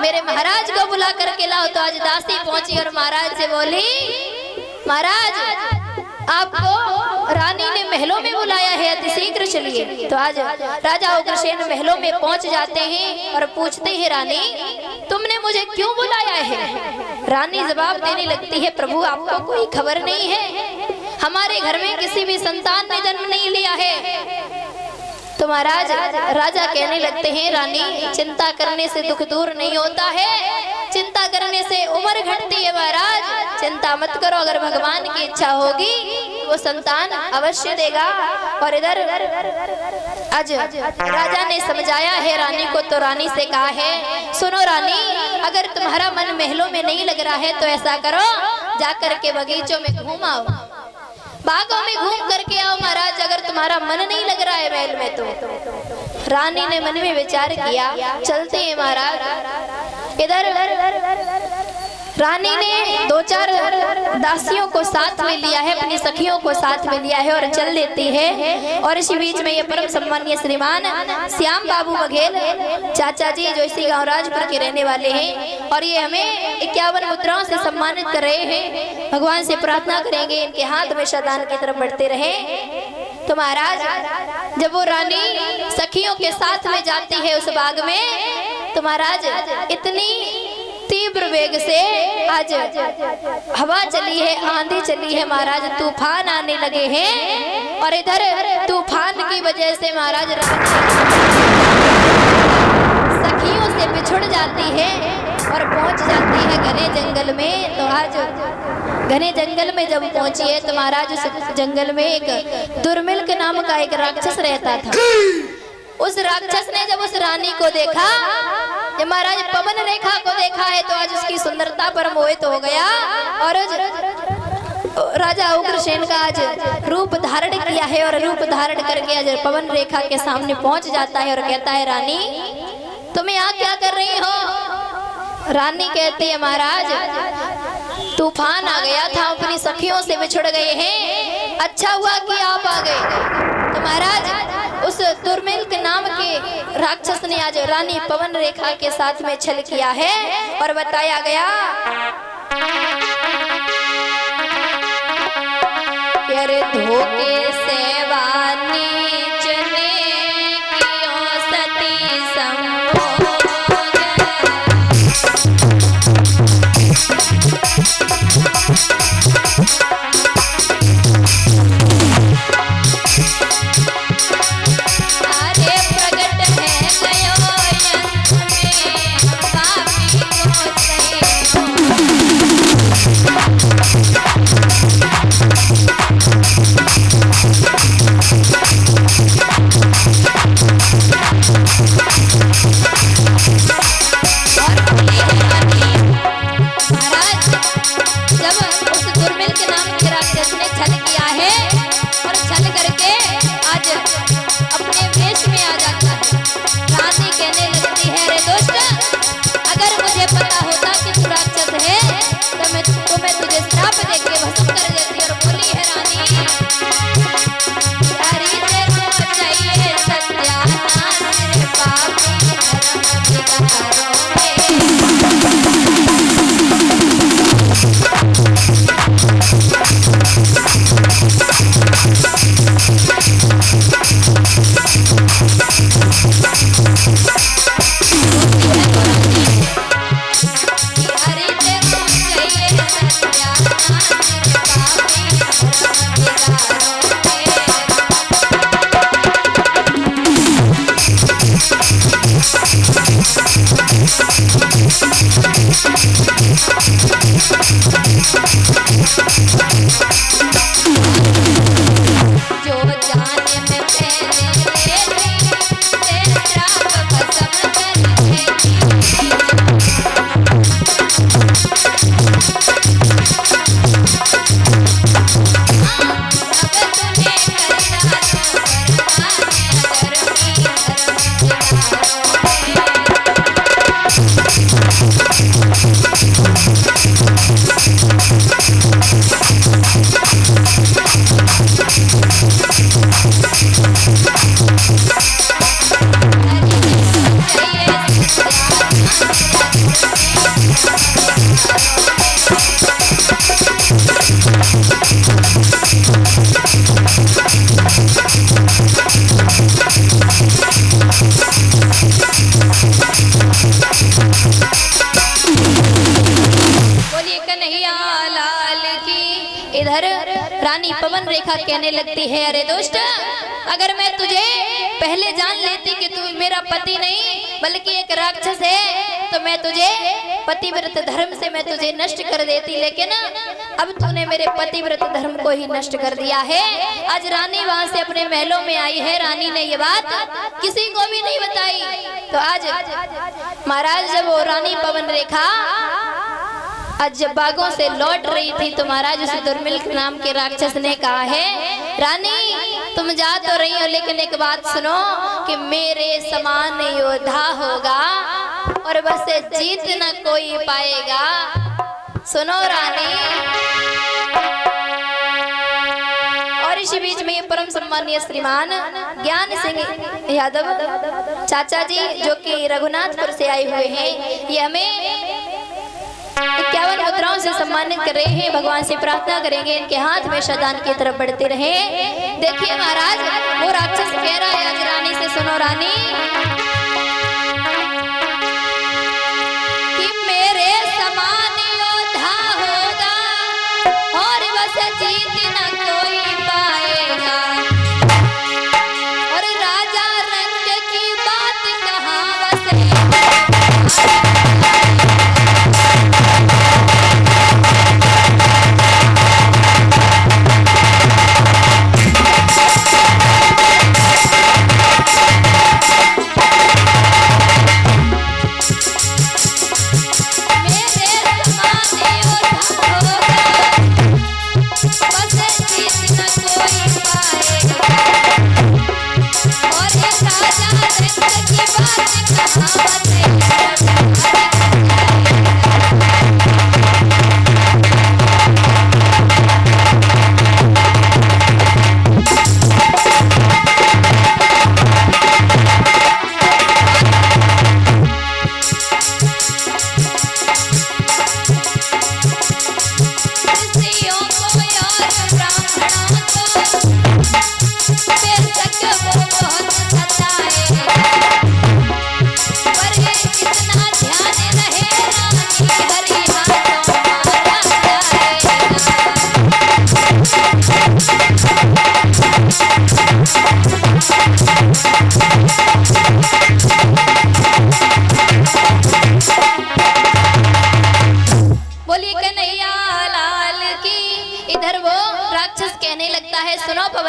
मेरे महाराज को बुला करके लाओ। तो आज दासी पहुंची और महाराज से बोली, महाराज आपको रानी ने महलों में बुलाया है, अति शीघ्र चलिए। तो आज राजा उग्रसेन महलों में पहुंच जाते हैं और पूछते हैं, रानी तुमने मुझे क्यों बुलाया है? रानी जवाब देने लगती है, प्रभु आपको कोई खबर नहीं है, हमारे घर में किसी भी संतान ने जन्म नहीं लिया है। तो महाराज राजा कहने लगते हैं, रानी चिंता करने से दुख दूर नहीं होता है, चिंता करने से उम्र घटती है। महाराज चिंता मत करो, अगर भगवान की इच्छा होगी वो संतान अवश्य देगा। और इधर आज राजा ने समझाया है रानी को। तो रानी से कहा है, सुनो रानी, अगर तुम्हारा मन महलों में नहीं लग रहा है तो ऐसा करो, जाकर के बगीचों में घूम आओ, बागों में घूम करके आओ। महाराज अगर तुम्हारा मन नहीं लग रहा है महल में तो। रानी ने मन में विचार किया, चलते हैं महाराज। इधर रानी ने 2-4 दासियों को साथ में लिया है, अपनी सखियों को साथ में लिया है और चल देती है। और इसी बीच में ये परम सम्मानीय श्रीमान श्याम बाबू बघेल चाचा जी जो इसी गाँव राजपुर के रहने वाले हैं, और ये हमें 51 मुद्राओं से सम्मानित कर रहे हैं। भगवान से प्रार्थना करेंगे इनके हाथ हमेशा दान की तरफ बढ़ते रहे। तो महाराज जब वो रानी सखियों के साथ में जाती है उस बाग में, तो महाराज इतनी तीव्र वेग से आज हवा चली है, आंधी चली है महाराज, तूफान आने लगे हैं। और इधर तूफान की वजह से महाराज सखियों से बिछुड़ जाती है और पहुंच जाती है घने जंगल में। तो आज घने जंगल में जब पहुंची है तो महाराज उस जंगल में एक दुर्मिल्क नाम का एक राक्षस रहता था। उस राक्षस ने जब उस रानी को देखा, जब महाराज पवन रेखा को देखा है, तो आज उसकी सुंदरता पर मोहित हो गया और राजा उग्रसेन का आज रूप धारण किया है। और रूप धारण करके आज पवन रेखा के सामने पहुंच जाता है और कहता है, रानी तुम यहाँ क्या कर रही हो? रानी कहती है, महाराज तूफान आ गया था, अपनी सखियों से बिछुड़ गए हैं, अच्छा हुआ कि आप आ गए। तो महाराज उस दुर्मिल्क नाम के राक्षस ने आज रानी पवन रेखा के साथ में छल किया है। और बताया गया अरे धोखे से वानी चले कियो सती संभोग। पवन रेखा कहने लगती है, अरे दुष्ट, अगर मैं तुझे पहले जान लेती कि तू मेरा पति नहीं बल्कि एक राक्षस है तो मैं तुझे पतिव्रत धर्म से मैं तुझे नष्ट कर देती, लेकिन अब तूने मेरे पतिव्रत धर्म को ही नष्ट कर दिया है। आज रानी वहां से अपने महलों में आई है, रानी ने ये बात किसी को भी नहीं बताई। तो आज महाराज जब वो रानी पवन रेखा आज जब बागों से लौट रही थी तो महाराज उस दुर्मिल नाम के राक्षस ने कहा है, रानी तुम जा तो रही हो लेकिन एक बात सुनो कि मेरे समान योद्धा होगा और बस जीत न कोई पाएगा। सुनो रानी। और इसी बीच में परम सम्मानीय श्रीमान ज्ञान सिंह यादव चाचा जी जो कि रघुनाथपुर से आए हुए हैं, ये हमें 51 मुद्राओं से सम्मानित कर रहे हैं। भगवान से प्रार्थना करेंगे इनके हाथ में शदान की तरफ बढ़ते रहे। देखिए महाराज वो राक्षस कह रहा है आज रानी से, सुनो रानी, कि मेरे समान योद्धा होगा और बस जीत न कोई पाएगा। और राजा रंग की बात कहाँ बसे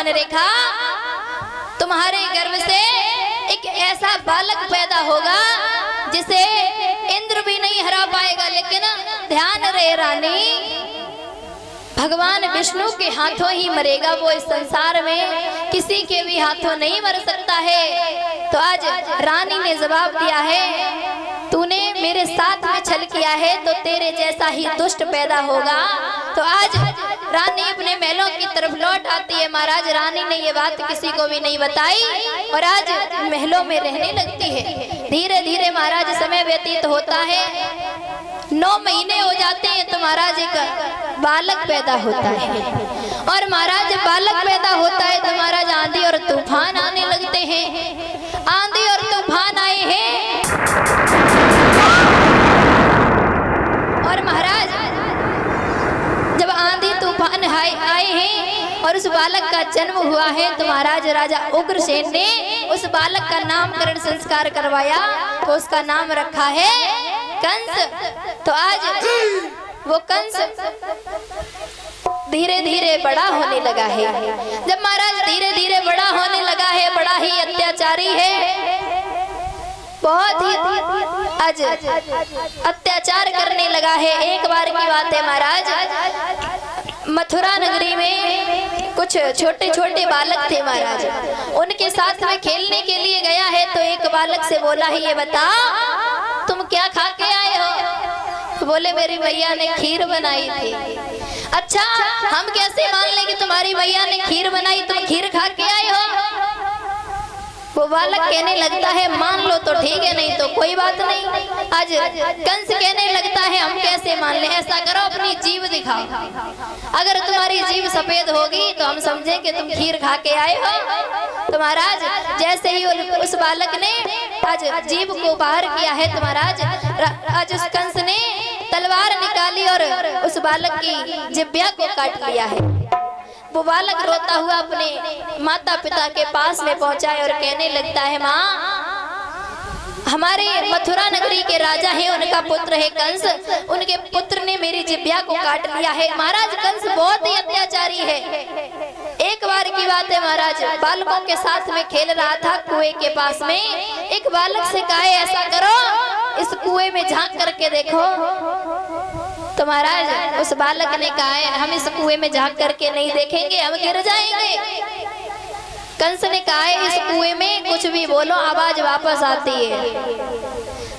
रेखा, तुम्हारे गर्भ से एक ऐसा बालक पैदा होगा जिसे इंद्र भी नहीं हरा पाएगा। लेकिन ध्यान रहे रानी, भगवान विष्णु के हाथों ही मरेगा, वो इस संसार में किसी के भी हाथों नहीं मर सकता है। तो आज रानी ने जवाब दिया है, तूने मेरे साथ में छल किया है तो तेरे जैसा ही दुष्ट पैदा होगा। तो आज रानी अपने महलों की तरफ लौट आती है। महाराज रानी ने ये बात किसी को भी नहीं बताई और आज महलों में रहने लगती है। धीरे धीरे महाराज समय व्यतीत होता है, 9 महीने हो जाते हैं तो महाराज एक बालक पैदा होता है। और महाराज जब बालक पैदा होता है तो महाराज आंधी और तूफान आने लगते हैं। आंधी और तूफान आए हैं और महाराज जब आंधी तूफान आए हैं और उस बालक का जन्म हुआ है तो महाराज राजा उग्रसेन ने उस बालक का नामकरण संस्कार करवाया तो उसका नाम रखा है कंस। तो आज वो कंस धीरे धीरे बड़ा होने लगा है। जब महाराज धीरे धीरे बड़ा होने लगा है, बड़ा ही अत्याचारी है, बहुत ही आज अत्याचार करने लगा है। एक बार की बात है महाराज, मथुरा नगरी में कुछ छोटे छोटे बालक थे महाराज, उनके साथ में खेलने के लिए गया है तो एक बालक से बोला है, ये बता तुम क्या खा के आए हो? बोले मेरी भैया ने खीर बनाई थी। अच्छा, हम कैसे मान लें कि तुम्हारी भैया ने खीर बनाई, तुम खीर खा के आए हो? वो बालक कहने लगता है मान लो तो ठीक है, नहीं तो कोई बात नहीं। आज कंस कहने लगता है हम कैसे मान ले, ऐसा करो अपनी जीभ दिखाओ, अगर तुम्हारी जीभ सफेद होगी तो हम समझे कि तुम खीर खा के आए हो। तो महाराज जैसे ही उस बालक ने आज जीभ को बाहर किया है तो महाराज आज उस कंस ने तलवार निकाली और उस बालक की जिह्वा को काट लिया है। वो बालक रोता हुआ अपने माता पिता के पास में पहुंचा है और कहने लगता है, माँ हमारे मथुरा नगरी के राजा हैं, उनका पुत्र है कंस, उनके पुत्र ने मेरी जिह्वा को काट लिया है। महाराज कंस बहुत ही अत्याचारी है। एक बार की बात है, महाराज बालकों के साथ में खेल रहा था कुएं के पास में। एक बालक से कहा ऐसा करो, इस कुएं में झांक करके देखो। तो महाराज उस बालक ने कहा है, हम इस कुएं में झांक करके नहीं देखेंगे, हम गिर जाएंगे। कंस ने कहा है, इस कुएं में कुछ भी बोलो आवाज वापस आती है।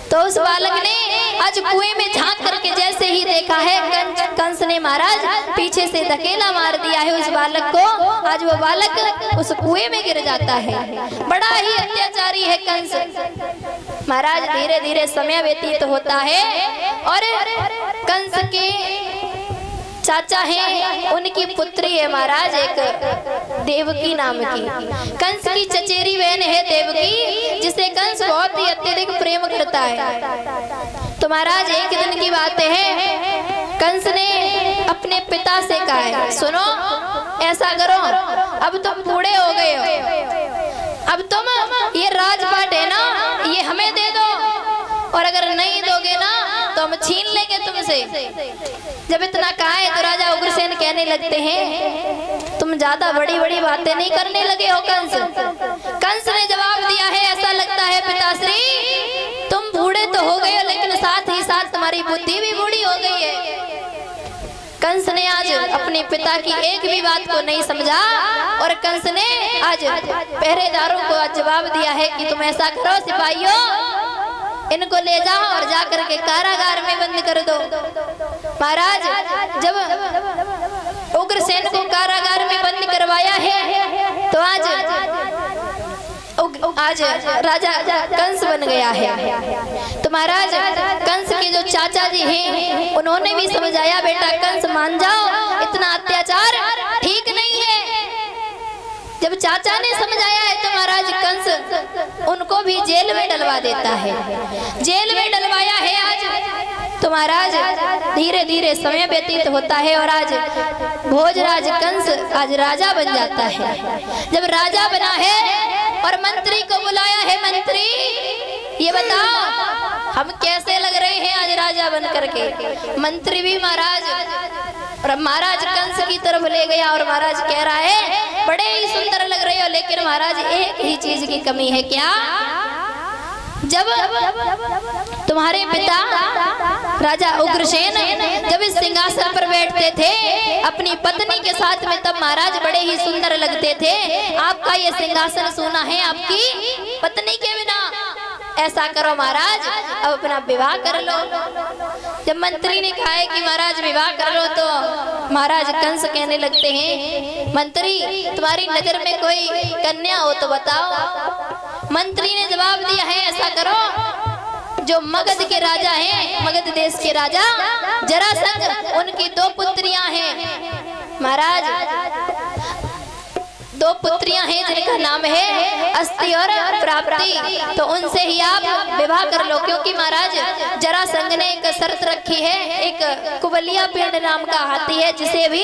तो उस बालक ने आज कुएं में झांक करके जैसे ही देखा है, कंस ने महाराज पीछे से धकेला मार दिया है उस बालक को। आज वो बालक उस कुएं में गिर जाता है। बड़ा ही अत्याचारी है कंस। महाराज धीरे धीरे समय व्यतीत होता है और कंस के चाचा हैं, उनकी पुत्री है महाराज एक देवकी नाम की। कंस की चचेरी बहन है देवकी, जिसे कंस बहुत ही अत्यधिक प्रेम करता है। तो महाराज एक दिन की बात है, कंस ने अपने पिता से कहा है, सुनो ऐसा करो, अब तुम बूढ़े हो गए हो, अब तुम ये राजपाट है ना ये हमें दे दो, और अगर नहीं दोगे ना तो हम छीन लेंगे तुमसे। जब इतना कहा है तो राजा उग्रसेन कहने लगते हैं, तुम ज्यादा बड़ी बड़ी बातें नहीं करने लगे हो कंस। कंस ने जवाब दिया है, ऐसा लगता है पिताश्री तुम बूढ़े तो हो गए हो, लेकिन साथ ही साथ तुम्हारी बुद्धि भी बूढ़ी हो गई है। कंस ने आज अपने पिता की एक भी बात को नहीं समझा और कंस ने आज पहरेदारों को जवाब दिया है कि तुम ऐसा करो सिपाहियों, इनको ले जाओ और जाकर के कारागार में बंद कर दो। महाराज जब उग्रसेन को कारागार में बंद करवाया है तो आज राजा कंस बन गया है। तो महाराज कंस के जो चाचा जी हैं उन्होंने भी समझाया, बेटा कंस मान जाओ, इतना अत्याचार ठीक नहीं है। जब चाचा ने समझाया है तो महाराज कंस उनको भी जेल में डलवा देता है। जेल में डलवाया है आज। तो महाराज धीरे धीरे समय व्यतीत होता है और आज भोजराज कंस आज राजा बन जाता है। जब राजा बना है और मंत्री को बुलाया है, मंत्री ये बताओ हम कैसे लग रहे हैं आज राजा बन करके। मंत्री भी महाराज कंस की तरफ ले गया और महाराज कह रहा है, बड़े ही सुंदर लग रहे हो, लेकिन महाराज एक ही चीज की कमी है। क्या? जब तुम्हारे पिता राजा उग्रसेन जब इस सिंहासन पर बैठते थे अपनी पत्नी के साथ में, तब महाराज बड़े ही सुंदर लगते थे। आपका ये सिंहासन सोना है आपकी पत्नी के बिना। ऐसा करो महाराज अब अपना विवाह कर लो। जब मंत्री ने कहा है कि महाराज विवाह कर लो, तो महाराज कंस कहने लगते हैं, मंत्री तुम्हारी नजर में कोई कन्या हो तो बताओ। मंत्री ने जवाब दिया है, ऐसा करो जो मगध के राजा हैं, मगध देश के राजा जरासंध, उनकी 2 पुत्रियां हैं महाराज, 2 पुत्रियां हैं जिनका नाम है अस्ति और प्राप्ति। तो उनसे ही आप विवाह कर लो, क्योंकि महाराज जरासंध ने एक शर्त रखी है, एक कुबलिया पिंड नाम का हाथी है, जिसे भी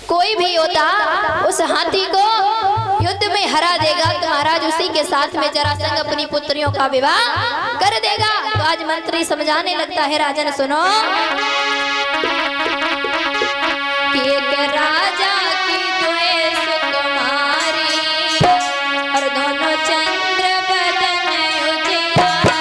कोई भी योद्धा उस हाथी को युद्ध में हरा देगा तो महाराज उसी के साथ में जरासंध अपनी पुत्रियों का विवाह कर देगा। तो आज मंत्री समझाने लगता है, राजन सुनो कि एक राजा की 2 सुकुमारी और दोनों चंद्र बदन उजियारी।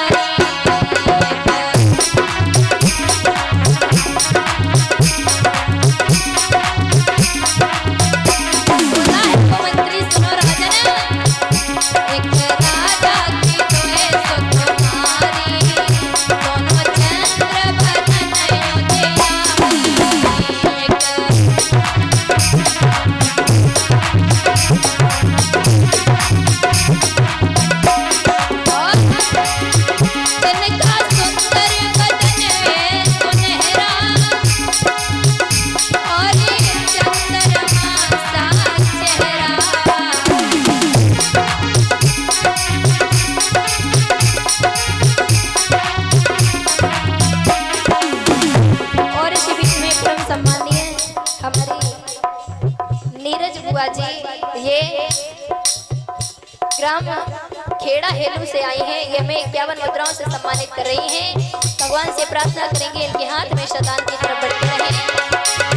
बेला हेलू से आई हैं, ये हमें 51 मुद्राओं से सम्मानित कर रही हैं। भगवान से प्रार्थना करेंगे इनके हाथ में शतान की तरफ बढ़ते रहें।